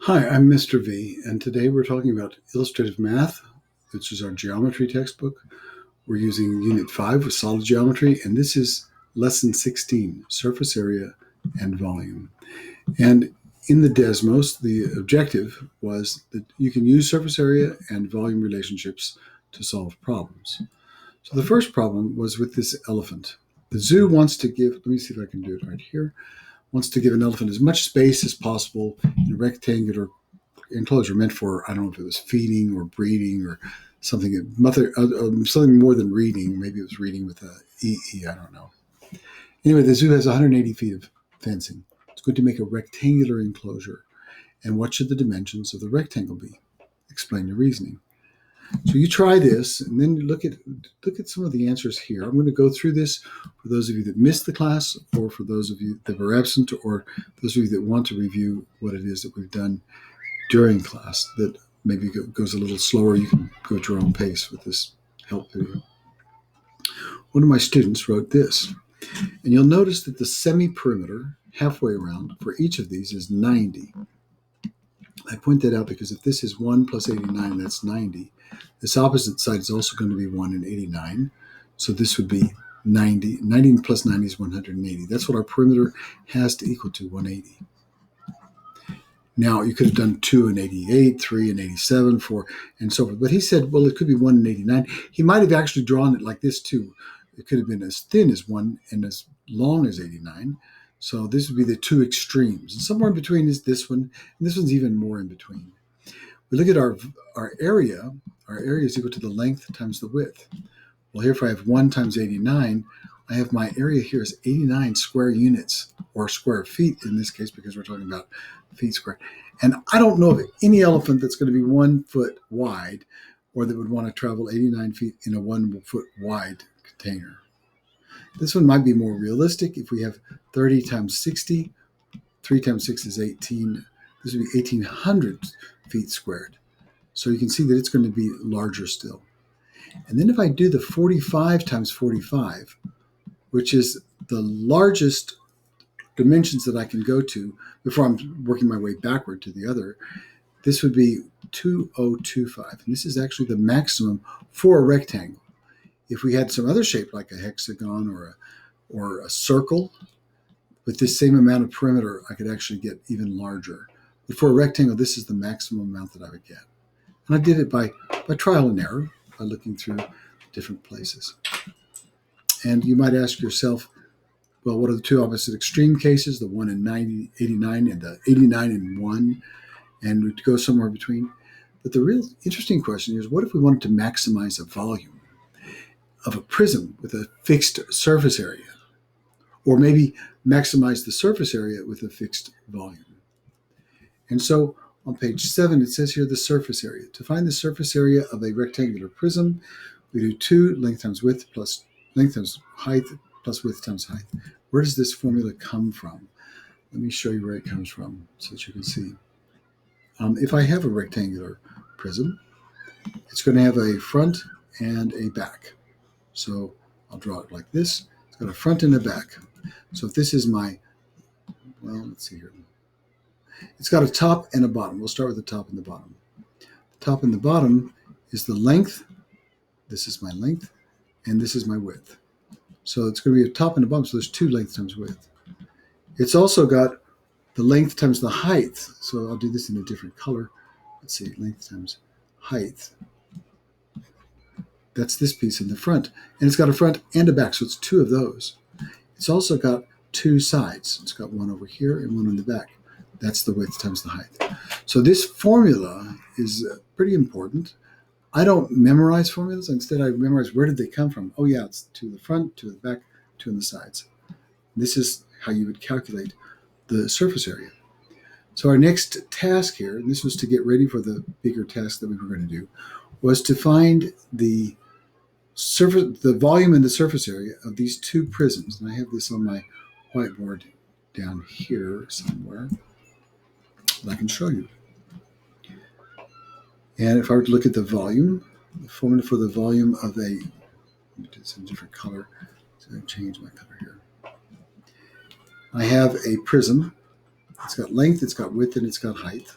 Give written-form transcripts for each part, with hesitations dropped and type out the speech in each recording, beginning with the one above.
Hi, I'm Mr. V, and today we're talking about illustrative math, which is our geometry textbook. We're using Unit 5 with solid geometry, and this is Lesson 16, surface area and volume. And in the Desmos, the objective was that you can use surface area and volume relationships to solve problems. So the first problem was with this elephant. The zoo wants to give, let me see if I can do it right here, wants to give an elephant as much space as possible in a rectangular enclosure meant for, I don't know if it was feeding or breeding or something, something more than reading. Maybe it was reading with a EE, I don't know. Anyway, the zoo has 180 feet of fencing. It's going to make a rectangular enclosure. And what should the dimensions of the rectangle be? Explain your reasoning. So you try this, and then look at some of the answers here. I'm going to go through this for those of you that missed the class, or for those of you that were absent, or those of you that want to review what it is that we've done during class that maybe goes a little slower. You can go at your own pace with this help video. One of my students wrote this, and you'll notice that the semi-perimeter halfway around for each of these is 90. I point that out because if this is 1 plus 89, that's 90. This opposite side is also going to be 1 and 89. So this would be 90. 90 plus 90 is 180. That's what our perimeter has to equal to, 180. Now, you could have done 2 and 88, 3 and 87, 4, and so forth. But he said, well, it could be 1 and 89. He might have actually drawn it like this, too. It could have been as thin as 1 and as long as 89. So this would be the two extremes. And somewhere in between is this one, and this one's even more in between. We look at our area. Our area is equal to the length times the width. Well, here if I have 1 times 89, I have my area here is 89 square units, or square feet in this case, because we're talking about feet squared. And I don't know of any elephant that's going to be 1 foot wide, or that would want to travel 89 feet in a 1 foot wide container. This one might be more realistic. If we have 30 times 60, 3 times 6 is 18. This would be 1,800 feet squared. So you can see that it's going to be larger still. And then if I do the 45 times 45, which is the largest dimensions that I can go to before I'm working my way backward to the other, this would be 2025. And this is actually the maximum for a rectangle. If we had some other shape like a hexagon or a circle, with this same amount of perimeter, I could actually get even larger. But for a rectangle, this is the maximum amount that I would get. And I did it by trial and error, by looking through different places. And you might ask yourself, well, what are the two opposite extreme cases, the 1 and 90, 89 and the 89 and 1, and we'd go somewhere between. But the real interesting question is, what if we wanted to maximize a volume of a prism with a fixed surface area? Or maybe maximize the surface area with a fixed volume. And so on page 7, it says here the surface area. To find the surface area of a rectangular prism, we do 2 length times width plus length times height plus width times height. Where does this formula come from? Let me show you where it comes from so that you can see. If I have a rectangular prism, it's going to have a front and a back. So I'll draw it like this. It's got a front and a back. So if this is my, well, let's see here. It's got a top and a bottom. We'll start with the top and the bottom. The top and the bottom is the length. This is my length, and this is my width. So it's going to be a top and a bottom, so there's 2 length times width. It's also got the length times the height. So I'll do this in a different color. Let's see, length times height. That's this piece in the front. And it's got a front and a back, so it's 2 of those. It's also got 2 sides. It's got one over here and one on the back. That's the width times the height. So this formula is pretty important. I don't memorize formulas. Instead, I memorize where did they come from. Oh, yeah, it's 2 in the front, 2 in the back, 2 on the sides. This is how you would calculate the surface area. So our next task here, and this was to get ready for the bigger task that we were going to do, was to find the volume and the surface area of these 2 prisms. And I have this on my whiteboard down here somewhere that I can show you. And if I were to look at the volume, the formula for the volume of a, let me do some different color, so I change my color here. I have a prism. It's got length, it's got width, and it's got height.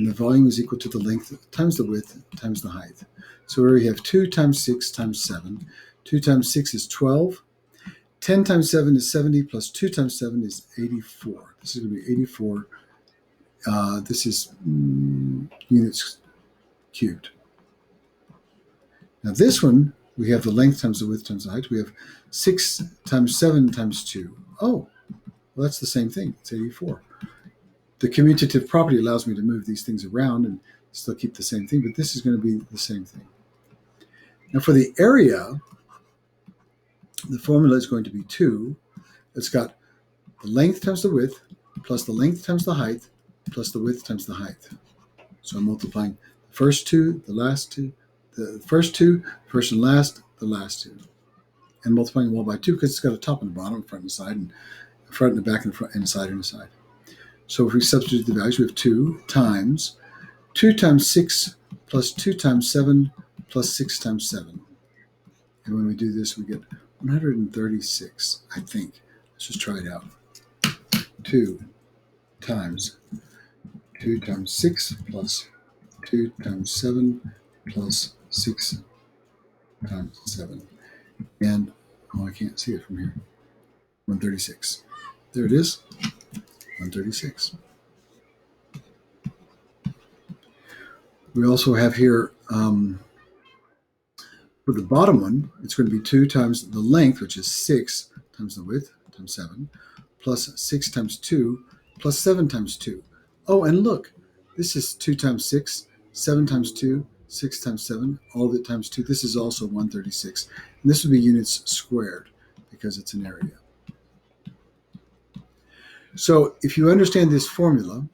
and the volume is equal to the length times the width times the height. So here we have 2 times 6 times 7. 2 times 6 is 12. 10 times 7 is 70, plus 2 times 7 is 84. This is going to be 84. This is units cubed. Now this one, we have the length times the width times the height. We have 6 times 7 times 2. Oh, well, that's the same thing. It's 84. The commutative property allows me to move these things around and still keep the same thing, but this is going to be the same thing. Now for the area, the formula is going to be 2. It's got the length times the width, plus the length times the height, plus the width times the height. So I'm multiplying the first two, the last two, the first two, first and last, the last two. And multiplying them all by 2 because it's got a top and a bottom, front and side, and front and the back and the front and side and the side. So if we substitute the values, we have 2 times 6 plus 2 times 7 plus 6 times 7. And when we do this, we get 136, I think. Let's just try it out. 2 times 6 plus 2 times 7 plus 6 times 7. And, oh, I can't see it from here. 136. There it is. 136. We also have here, for the bottom one, it's going to be 2 times the length, which is 6 times the width, times 7, plus 6 times 2, plus 7 times 2. Oh, and look, this is 2 times 6, 7 times 2, 6 times 7, all of it times 2. This is also 136. And this would be units squared because it's an area. So if you understand this formula,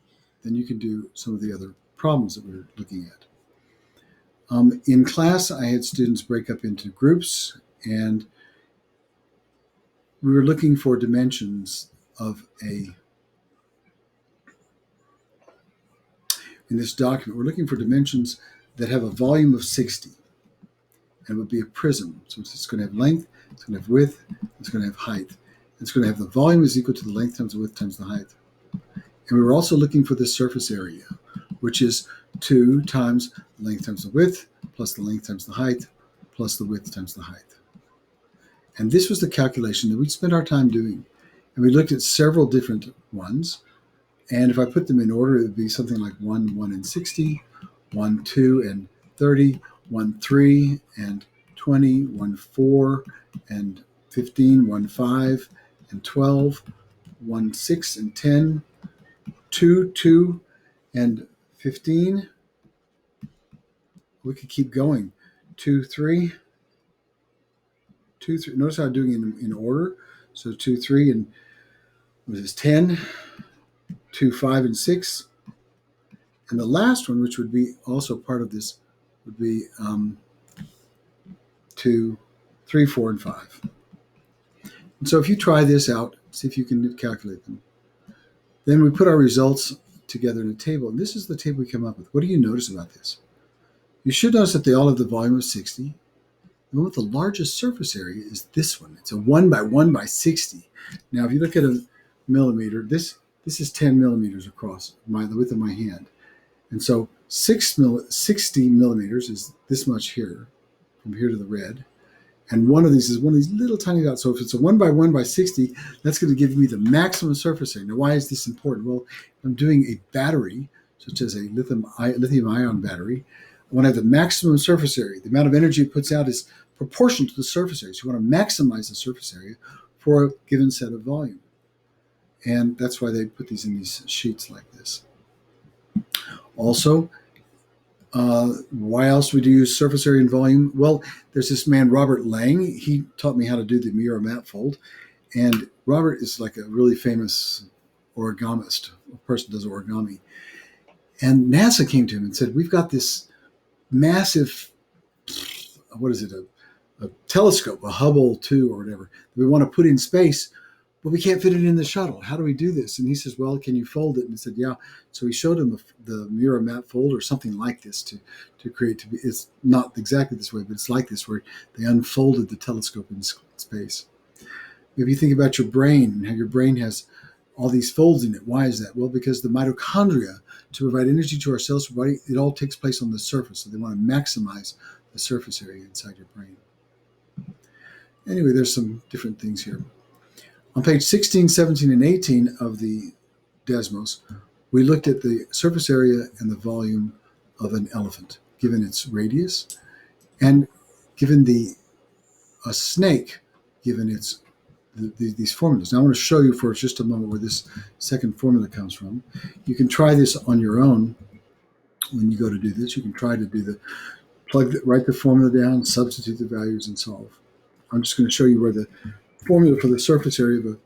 then you can do some of the other problems that we're looking at. In class, I had students break up into groups, and we were looking for dimensions of in this document, we're looking for dimensions that have a volume of 60, and it would be a prism. So it's going to have length, it's going to have width, it's going to have height. It's going to have the volume is equal to the length times the width times the height. And we were also looking for the surface area, which is 2 times the length times the width, plus the length times the height, plus the width times the height. And this was the calculation that we spent our time doing. And we looked at several different ones. And if I put them in order, it would be something like 1, 1, and 60, 1, 2, and 30, 1, 3, and 20, 1, 4, and 15, 1, 5, and 12, 1, 6, and 10, 2, 2, and 15. We could keep going. 2, 3, 2, 3. Notice how I'm doing in order. So 2, 3, and what is this? 10, 2, 5, and 6. And the last one, which would be also part of this, would be 2, 3, 4, and 5. And so if you try this out, see if you can calculate them. Then we put our results together in a table. And this is the table we come up with. What do you notice about this? You should notice that they all have the volume of 60. The one with the largest surface area is this one. It's a 1 by 1 by 60. Now, if you look at a millimeter, this is 10 millimeters across the width of my hand. And so 60 millimeters is this much here, from here to the red. And one of these is one of these little tiny dots. So if it's a 1 by 1 by 60, that's going to give me the maximum surface area. Now, why is this important? Well, if I'm doing a battery, such as a lithium-ion battery, I want to have the maximum surface area. The amount of energy it puts out is proportional to the surface area. So you want to maximize the surface area for a given set of volume. And that's why they put these in these sheets like this. Also, why else would you use surface area and volume? Well, there's this man, Robert Lang. He taught me how to do the mirror manifold. And Robert is like a really famous origamist, a person who does origami. And NASA came to him and said, we've got this massive, what is it, a telescope, a Hubble 2 or whatever, that we want to put in space, but we can't fit it in the shuttle. How do we do this? And he says, well, can you fold it? And he said, yeah. So he showed him the mirror mat fold or something like this to create, it's not exactly this way, but it's like this, where they unfolded the telescope in space. If you think about your brain and how your brain has all these folds in it. Why is that? Well, because the mitochondria, to provide energy to our cells, body, it all takes place on the surface. So they want to maximize the surface area inside your brain. Anyway, there's some different things here. On page 16, 17, and 18 of the Desmos, we looked at the surface area and the volume of an elephant, given its radius, and given a snake, given its these formulas. Now I want to show you for just a moment where this second formula comes from. You can try this on your own when you go to do this. You can try to write the formula down, substitute the values, and solve. I'm just going to show you where the formula for the surface area of a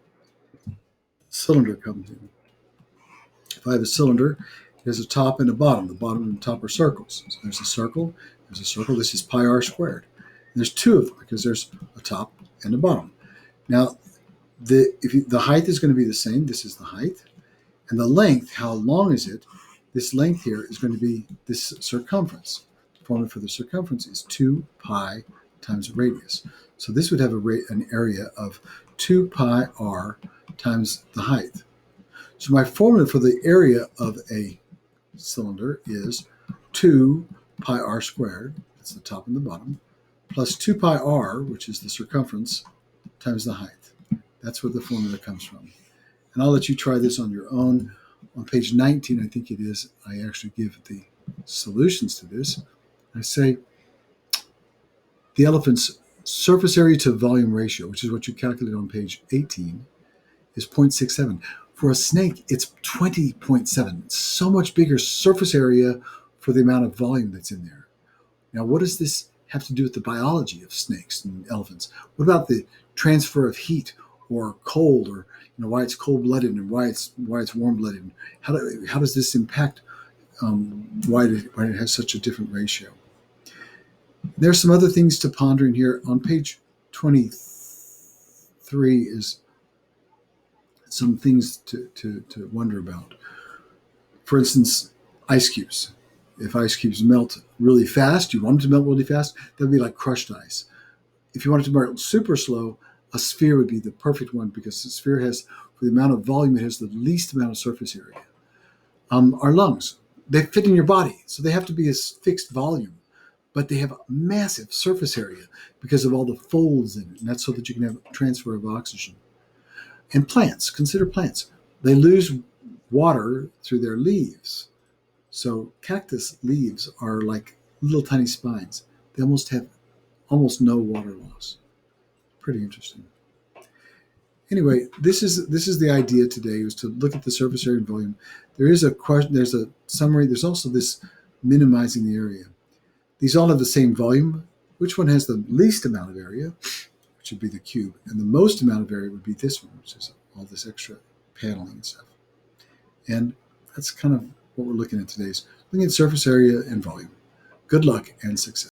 cylinder comes in. If I have a cylinder, it has a top and a bottom. The bottom and the top are circles. So there's a circle, there's a circle. This is pi r squared. And there's two of them because there's a top and a bottom. Now, the height is going to be the same. This is the height. And the length, how long is it? This length here is going to be this circumference. The formula for the circumference is 2 pi times the radius. So this would have an area of 2 pi r times the height. So my formula for the area of a cylinder is 2 pi r squared, that's the top and the bottom, plus 2 pi r, which is the circumference, times the height. That's where the formula comes from. And I'll let you try this on your own. On page 19, I think it is, I actually give the solutions to this. I say the elephant's surface area to volume ratio, which is what you calculate on page 18, is 0.67. For a snake, it's 20.7. It's so much bigger surface area for the amount of volume that's in there. Now, what does this have to do with the biology of snakes and elephants? What about the transfer of heat or cold, or why it's cold-blooded and why it's warm-blooded? How does this impact why it has such a different ratio? There's some other things to ponder in here. On page 23 is some things to wonder about. For instance, ice cubes. If ice cubes melt really fast, you want them to melt really fast, that would be like crushed ice. If you want it to melt super slow, a sphere would be the perfect one because the sphere has, for the amount of volume, it has the least amount of surface area. Our lungs, they fit in your body, so they have to be a fixed volume, but they have a massive surface area because of all the folds in it, and that's so that you can have transfer of oxygen. And plants, consider plants. They lose water through their leaves. So cactus leaves are like little tiny spines. They have almost no water loss. Pretty interesting. Anyway, this is the idea today, is to look at the surface area and volume. There is a question, there's a summary, there's also this minimizing the area. These all have the same volume. Which one has the least amount of area, which would be the cube, and the most amount of area would be this one, which is all this extra paneling and stuff. And that's kind of what we're looking at today, is looking at surface area and volume. Good luck and success.